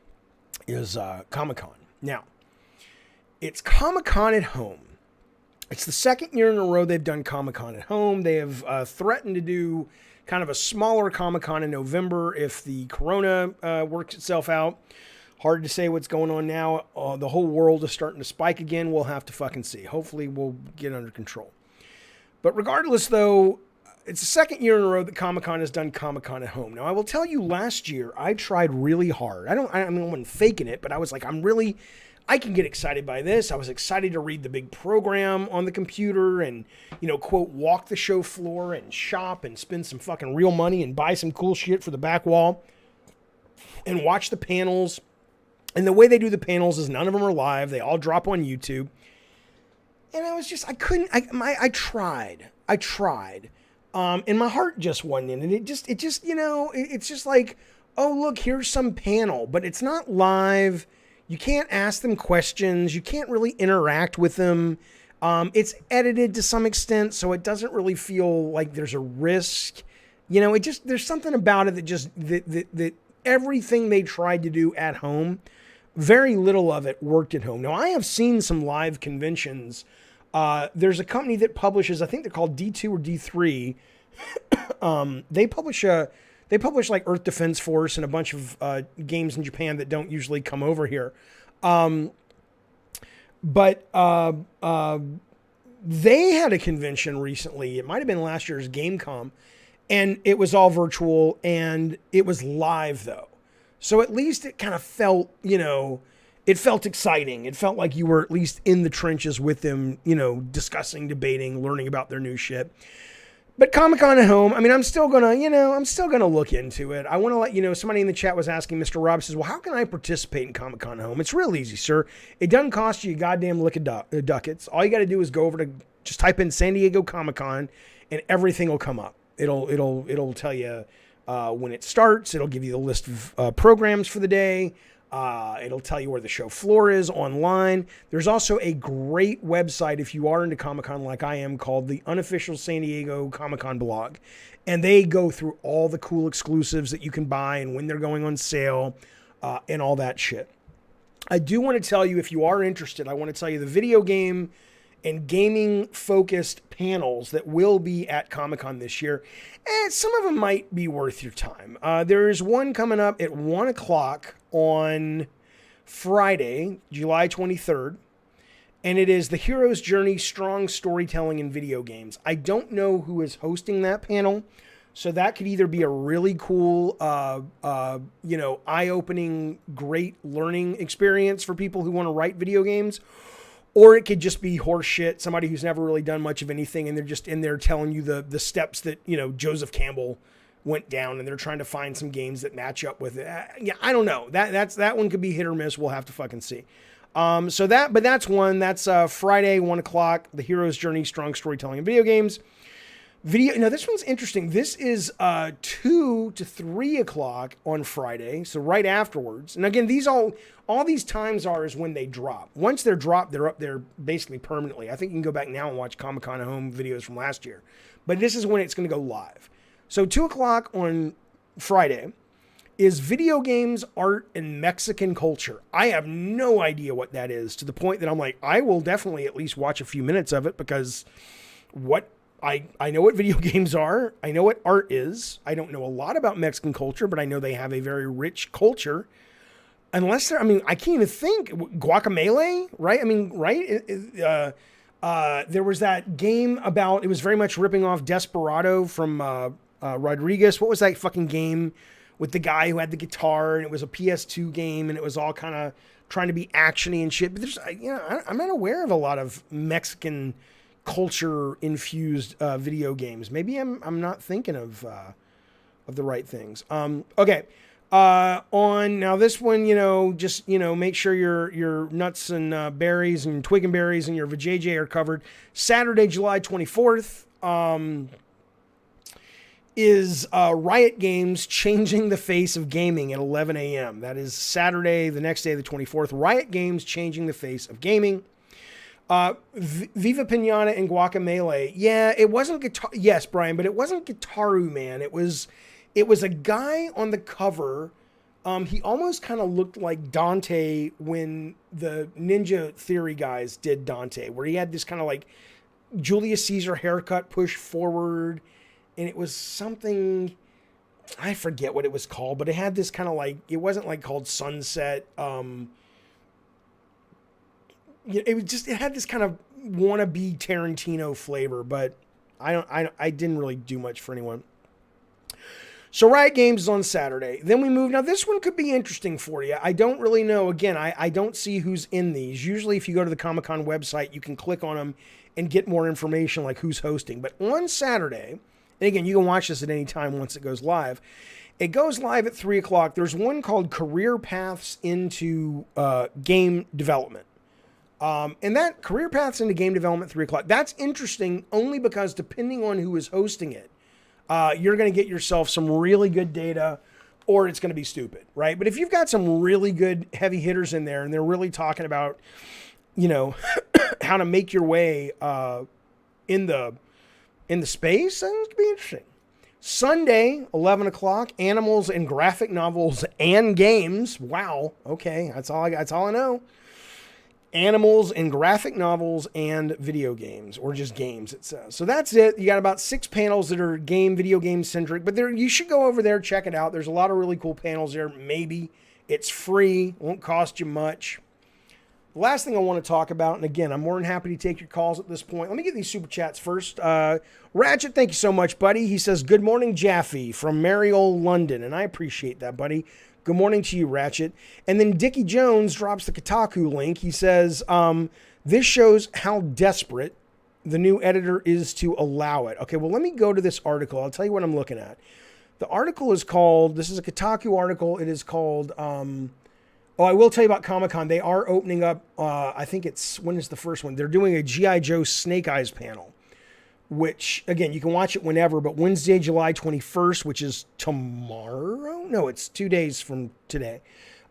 is Comic-Con. Now, it's Comic-Con at home. It's the second year in a row they've done Comic-Con at home. They have threatened to do kind of a smaller Comic-Con in November if the corona works itself out. Hard to say what's going on now. The whole world is starting to spike again. We'll have to fucking see. Hopefully we'll get under control. But regardless, though, it's the second year in a row that Comic-Con has done Comic-Con at home. Now, I will tell you, last year, I tried really hard. I wasn't faking it, but I was like, I can get excited by this. I was excited to read the big program on the computer and, you know, quote, walk the show floor and shop and spend some fucking real money and buy some cool shit for the back wall and watch the panels. And the way they do the panels is none of them are live. They all drop on YouTube. And I was just, I tried. And my heart just wasn't in it. It just, you know, it's just like, oh, look, here's some panel, but it's not live. You can't ask them questions. You can't really interact with them. It's edited to some extent, so it doesn't really feel like there's a risk. You know, there's something about it that just, that everything they tried to do at home, very little of it worked at home. Now, I have seen some live conventions. There's a company that publishes, I think they're called D2 or D3. They publish like Earth Defense Force and a bunch of games in Japan that don't usually come over here. But they had a convention recently. It might have been last year's Gamecom, and it was all virtual and it was live though. So at least it kind of felt, you know, it felt exciting. It felt like you were at least in the trenches with them, you know, discussing, debating, learning about their new shit. But Comic-Con at home, I mean, I'm still going to look into it. I want to let you know, somebody in the chat was asking, Mr. Rob says, well, how can I participate in Comic-Con at home? It's real easy, sir. It doesn't cost you a goddamn lick of ducats. All you got to do is go over to, just type in San Diego Comic-Con and everything will come up. It'll tell you when it starts. It'll give you the list of programs for the day. It'll tell you where the show floor is online. There's also a great website if you are into Comic-Con like I am, called the Unofficial San Diego Comic-Con blog. And they go through all the cool exclusives that you can buy and when they're going on sale and all that shit. I do want to tell you, if you are interested, I want to tell you the video game and gaming focused panels that will be at Comic-Con this year. And some of them might be worth your time. There is one coming up at 1 o'clock on Friday, July 23rd. And it is The Hero's Journey, Strong Storytelling in Video Games. I don't know who is hosting that panel. So that could either be a really cool, you know, eye-opening, great learning experience for people who want to write video games. Or it could just be horse shit, somebody who's never really done much of anything, and they're just in there telling you the steps that, you know, Joseph Campbell went down, and they're trying to find some games that match up with it. Yeah, I don't know. That one could be hit or miss. We'll have to fucking see. But that's one. That's Friday, 1 o'clock. The Hero's Journey: Strong Storytelling in Video Games. Now this one's interesting. This is 2 to 3 o'clock on Friday, so right afterwards. And again, all these times is when they drop. Once they're dropped, they're up there basically permanently. I think you can go back now and watch Comic-Con at Home videos from last year. But this is when it's going to go live. So 2 o'clock on Friday is Video Games, Art, and Mexican Culture. I have no idea what that is, to the point that I'm like, I will definitely at least watch a few minutes of it, because I know what video games are. I know what art is. I don't know a lot about Mexican culture, but I know they have a very rich culture. I can't even think. Guacamelee, right? Right? There was that game about, it was very much ripping off Desperado from Rodriguez. What was that fucking game with the guy who had the guitar, and it was a PS2 game, and it was all kind of trying to be actiony and shit. But I'm not aware of a lot of Mexican culture infused video games. Maybe I'm not thinking of the right things. Okay. On now this one, just make sure your nuts and berries and twig and berries and your vajayjay are covered. Saturday, July 24th, is Riot Games Changing the Face of Gaming at 11 a.m. That is Saturday, the next day, the 24th. Riot Games Changing the Face of Gaming. Viva Pinata and Guacamelee. Yeah, it wasn't guitar. Yes, Brian, but it wasn't Gitaru Man. It was a guy on the cover. He almost kind of looked like Dante when the Ninja Theory guys did Dante, where he had this kind of like Julius Caesar haircut pushed forward, and it was something, I forget what it was called, but it had this kind of like, it wasn't like called Sunset. It had this kind of wannabe Tarantino flavor, but I didn't really do much for anyone. So Riot Games is on Saturday. Then we move. Now this one could be interesting for you. I don't really know. Again, I don't see who's in these. Usually if you go to the Comic-Con website, you can click on them and get more information like who's hosting. But on Saturday, and again, you can watch this at any time once it goes live. It goes live at 3 o'clock. There's one called Career Paths into Game Development. And that Career Paths into Game Development, 3 o'clock. That's interesting only because depending on who is hosting it, you're going to get yourself some really good data, or it's going to be stupid, right? But if you've got some really good heavy hitters in there and they're really talking about, how to make your way in the space, then it could be interesting. Sunday, 11 o'clock, Animals and Graphic Novels and Games. Wow. Okay. That's all I know. Animals and graphic novels and video games, or just games, it says. So that's it. You got about 6 panels that are video game centric, but you should go over there, check it out. There's a lot of really cool panels there. Maybe it's free, won't cost you much. The last thing I want to talk about, and again, I'm more than happy to take your calls at this point. Let me get these super chats first. Ratchet, thank you so much, buddy. He says, good morning, Jaffe from merry old London. And I appreciate that, buddy. Good morning to you, Ratchet. And then Dickie Jones drops the Kotaku link. He says, this shows how desperate the new editor is to allow it. Okay, well, let me go to this article. I'll tell you what I'm looking at. The article is called, this is a Kotaku article. It is called, I will tell you about Comic-Con. They are opening up, I think when is the first one? They're doing a G.I. Joe Snake Eyes panel, which, again, you can watch it whenever, but Wednesday, July 21st, which is tomorrow? No, it's 2 days from today.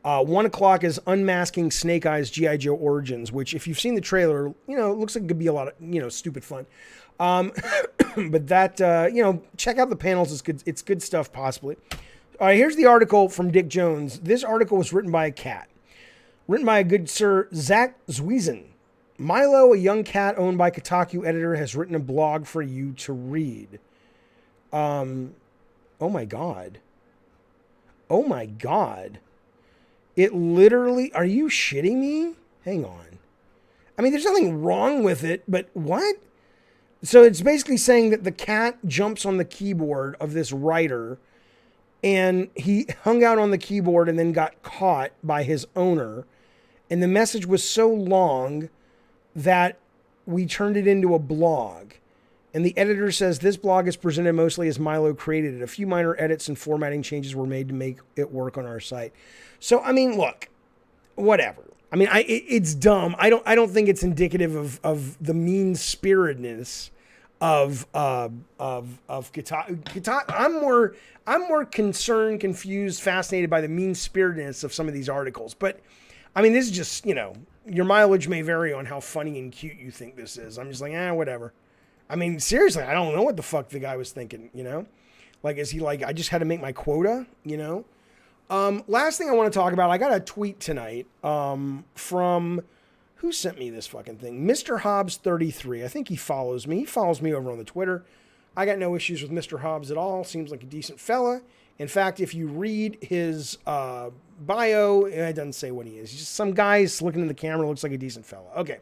1 o'clock is Unmasking Snake Eyes G.I. Joe Origins, which, if you've seen the trailer, it looks like it could be a lot of, stupid fun. But that, check out the panels. It's good. It's good stuff, possibly. All right, here's the article from Dick Jones. This article was written by a cat. Written by a good sir, Zach Zwiesen. Milo, a young cat owned by Kotaku editor, has written a blog for you to read. Oh my God. Oh my God. It literally, are you shitting me? Hang on. I mean, there's nothing wrong with it, but what? So it's basically saying that the cat jumps on the keyboard of this writer, and he hung out on the keyboard and then got caught by his owner. And the message was so long that we turned it into a blog. And the editor says this blog is presented mostly as Milo created it. A few minor edits and formatting changes were made to make it work on our site. So, I mean, look, whatever. I mean, it's dumb. I don't think it's indicative of the mean spiritedness of Kotaku. I'm more concerned, confused, fascinated by the mean spiritedness of some of these articles. But I mean, this is just, your mileage may vary on how funny and cute you think this is. I'm just like, whatever. I mean, seriously, I don't know what the fuck the guy was thinking, Like, is he like, I just had to make my quota, Last thing I want to talk about, I got a tweet tonight from, who sent me this fucking thing? Mr. Hobbs 33. I think he follows me. He follows me over on the Twitter. I got no issues with Mr. Hobbs at all. Seems like a decent fella. In fact, if you read his bio, it doesn't say what he is. He's just some guy looking in the camera, looks like a decent fella. Okay.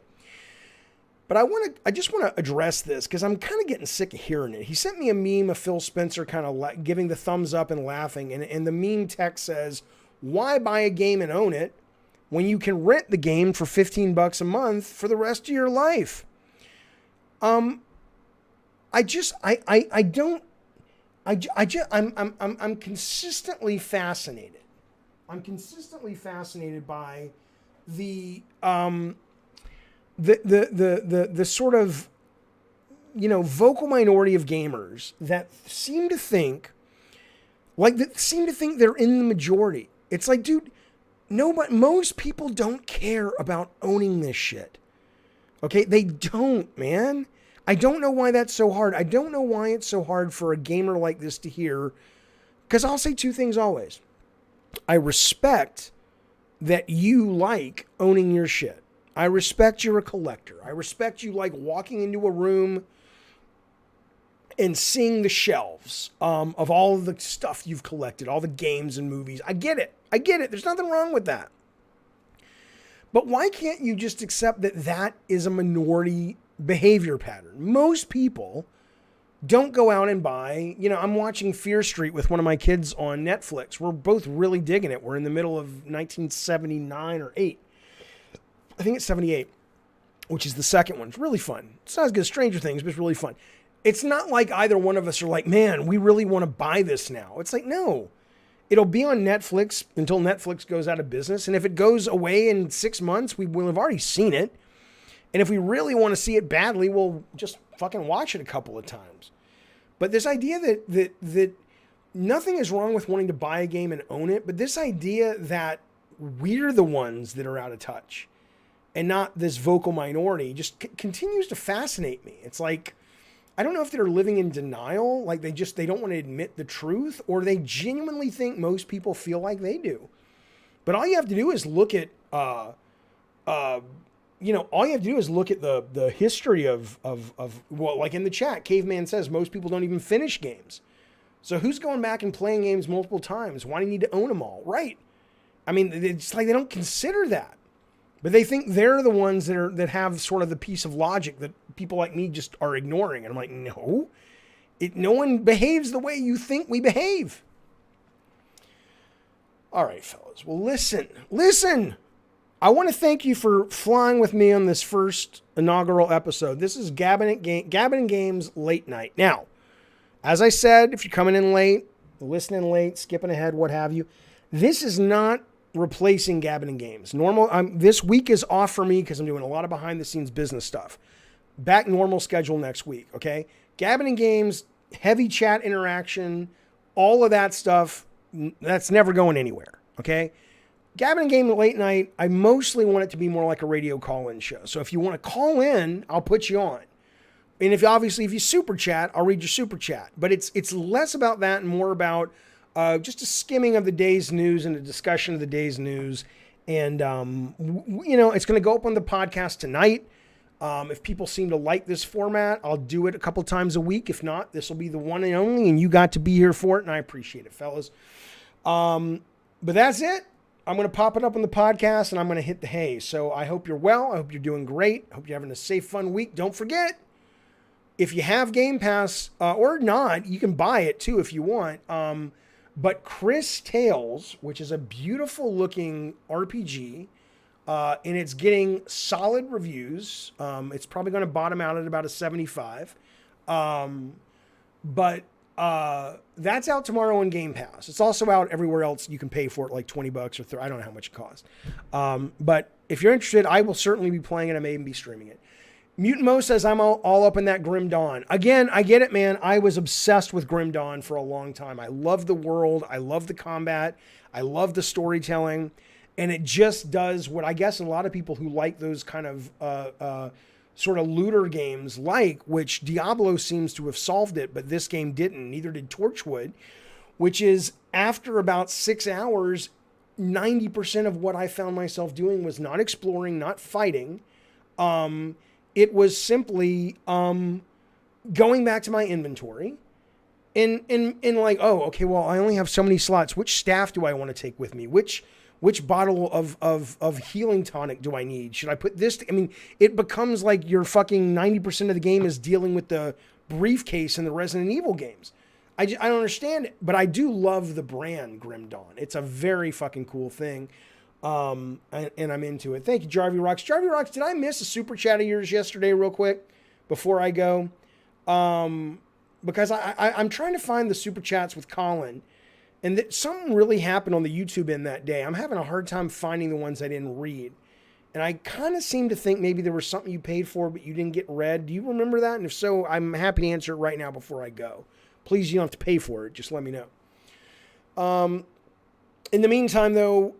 But I just want to address this because I'm kind of getting sick of hearing it. He sent me a meme of Phil Spencer kind of giving the thumbs up and laughing. And the meme text says, why buy a game and own it when you can rent the game for $15 a month for the rest of your life? I'm consistently fascinated. I'm consistently fascinated by the sort of, vocal minority of gamers that seem to think they're in the majority. It's like, dude, most people don't care about owning this shit. Okay. They don't, man. I don't know why that's so hard. I don't know why it's so hard for a gamer like this to hear. Cause I'll say two things always. I respect that you like owning your shit. I respect you're a collector. I respect you like walking into a room and seeing the shelves of all of the stuff you've collected, all the games and movies. I get it. There's nothing wrong with that. But why can't you just accept that that is a minority behavior pattern? Most people don't go out and buy, I'm watching Fear Street with one of my kids on Netflix. We're both really digging it. We're in the middle of 1979 or 8. I think it's 78, which is the second one. It's really fun. It's not as good as Stranger Things, but it's really fun. It's not like either one of us are like, man, we really want to buy this now. It's like, no, it'll be on Netflix until Netflix goes out of business. And if it goes away in 6 months, we will have already seen it. And if we really want to see it badly, we'll just fucking watch it a couple of times. But this idea that nothing is wrong with wanting to buy a game and own it, but this idea that we're the ones that are out of touch and not this vocal minority just continues to fascinate me. It's like, I don't know if they're living in denial, like they don't want to admit the truth, or they genuinely think most people feel like they do. But all you have to do is look at, all you have to do is look at the history of well, like in the chat, Caveman says most people don't even finish games. So who's going back and playing games multiple times? Why do you need to own them all? Right. I mean, it's like they don't consider that. But they think they're the ones that have sort of the piece of logic that people like me just are ignoring. And I'm like, no, no one behaves the way you think we behave. All right, fellas. Well, listen. I want to thank you for flying with me on this first inaugural episode. This is Gabbin' Games Late Night. Now, as I said, if you're coming in late, listening late, skipping ahead, what have you, this is not replacing Gabbin' Games. This week is off for me because I'm doing a lot of behind the scenes business stuff. Back normal schedule next week, okay? Gabbin' Games, heavy chat interaction, all of that stuff, that's never going anywhere, okay? Gabbin' Game Late Night, I mostly want it to be more like a radio call-in show. So if you want to call in, I'll put you on. And if you super chat, I'll read your super chat. But it's less about that and more about just a skimming of the day's news and a discussion of the day's news. And, it's going to go up on the podcast tonight. If people seem to like this format, I'll do it a couple times a week. If not, this will be the one and only, and you got to be here for it, and I appreciate it, fellas. But that's it. I'm going to pop it up on the podcast, and I'm going to hit the hay. So I hope you're well. I hope you're doing great. I hope you're having a safe, fun week. Don't forget, if you have Game Pass or not, you can buy it too if you want. But Chris Tales, which is a beautiful looking RPG, and it's getting solid reviews. It's probably going to bottom out at about a 75. But that's out tomorrow on Game Pass. It's also out everywhere else. You can pay for it like $20 or I don't know how much it costs. But if you're interested, I will certainly be playing it. I may even be streaming it. Mutant Mo says, I'm all up in that Grim Dawn. Again, I get it, man. I was obsessed with Grim Dawn for a long time. I love the world. I love the combat. I love the storytelling. And it just does what I guess a lot of people who like those kind of sort of looter games like, which Diablo seems to have solved it, but this game didn't. Neither did Torchwood, which is after about 6 hours, 90% of what I found myself doing was not exploring, not fighting. It was simply going back to my inventory and like, oh, okay, well, I only have so many slots. Which staff do I want to take with me? Which bottle of healing tonic do I need? Should I put this? I mean, it becomes like your fucking 90% of the game is dealing with the briefcase in the Resident Evil games. I don't understand it, but I do love the brand Grim Dawn. It's a very fucking cool thing. And I'm into it. Thank you, Jarvie Rocks. Jarvie Rocks, did I miss a super chat of yours yesterday real quick before I go? Because I'm trying to find the super chats with Colin, and something really happened on the YouTube end that day. I'm having a hard time finding the ones I didn't read. And I kind of seem to think maybe there was something you paid for, but you didn't get read. Do you remember that? And if so, I'm happy to answer it right now before I go. Please, you don't have to pay for it. Just let me know. In the meantime, though,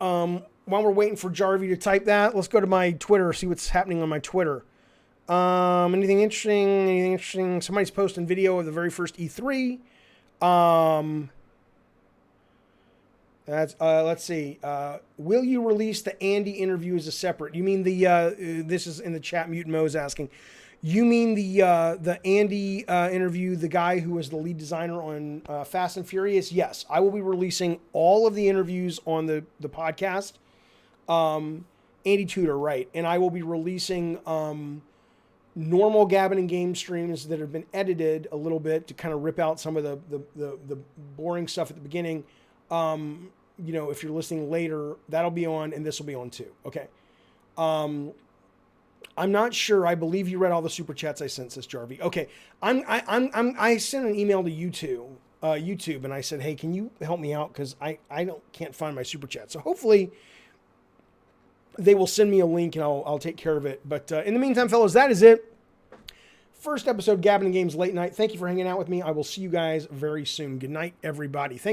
while we're waiting for Jarvie to type that, let's go to my Twitter, see what's happening on my Twitter. Anything interesting? Somebody's posting video of the very first E3. Let's see. Will you release the Andy interview as a separate? You mean this is in the chat, Mutant Mo's asking. You mean the Andy interview, the guy who was the lead designer on Fast and Furious? Yes, I will be releasing all of the interviews on the podcast. Andy Tudor, right. And I will be releasing normal Gabbin and Game streams that have been edited a little bit to kind of rip out some of the boring stuff at the beginning. If you're listening later, that'll be on, and this will be on too. Okay. I'm not sure. I believe you read all the super chats I sent, says Jarvie. Okay. I sent an email to YouTube, and I said, hey, can you help me out? Cause I can't find my super chat. So hopefully they will send me a link and I'll take care of it. But, in the meantime, fellas, that is it. First episode, Gabbin and Games Late Night. Thank you for hanging out with me. I will see you guys very soon. Good night, everybody. Thank